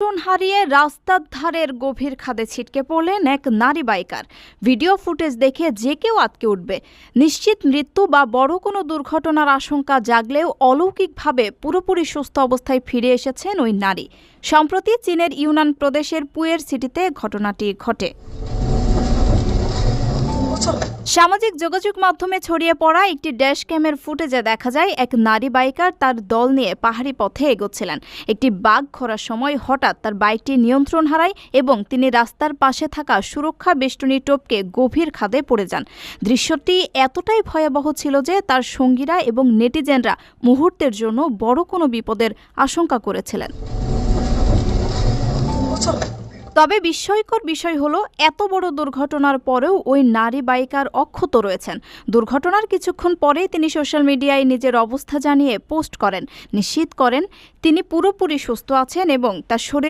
নিয়ন্ত্রণ হারিয়ে রাস্তার ধারের গভীর খাদে ছিটকে পড়লেন এক নারী বাইকার। ভিডিও ফুটেজ দেখে যে কেউ আটকে উঠবে। নিশ্চিত মৃত্যু বা বড় কোনো দুর্ঘটনার আশঙ্কা জাগলেও অলৌকিকভাবে পুরোপুরি সুস্থ অবস্থায় ফিরে এসেছেন ওই নারী। সম্প্রতি চীনের ইউনান প্রদেশের পুয়ের সিটিতে ঘটনাটি ঘটে। সামাজিক যোগাযোগ মাধ্যমে ছড়িয়ে পড়া একটি ড্যাশ ক্যামের ফুটেজে দেখা যায় এক নারী বাইকার তার দল নিয়ে পাহাড়ি পথে এগোচ্ছিলেন। একটি বাঘ ঘোরার সময় হঠাৎ তার বাইকটি নিয়ন্ত্রণ হারায় এবং তিনি রাস্তার পাশে থাকা সুরক্ষা বেষ্টনী টপকে গভীর খাদে পড়ে যান। দৃশ্যটি এতটাই ভয়াবহ ছিল যে তার সঙ্গীরা এবং নেটিজেনরা মুহূর্তের জন্য বড় কোনো বিপদের আশঙ্কা করেছিলেন। তবে বিস্ময়কর বিষয় হলো, এত বড় দুর্ঘটনার পরেও ওই নারী বাইকার অক্ষত রয়েছেন। দুর্ঘটনার কিছুক্ষণ পরেই তিনি সোশ্যাল মিডিয়ায় নিজের অবস্থা জানিয়ে পোস্ট করেন, নিশ্চিত করেন তিনি পুরোপুরি সুস্থ আছেন এবং তার শরীর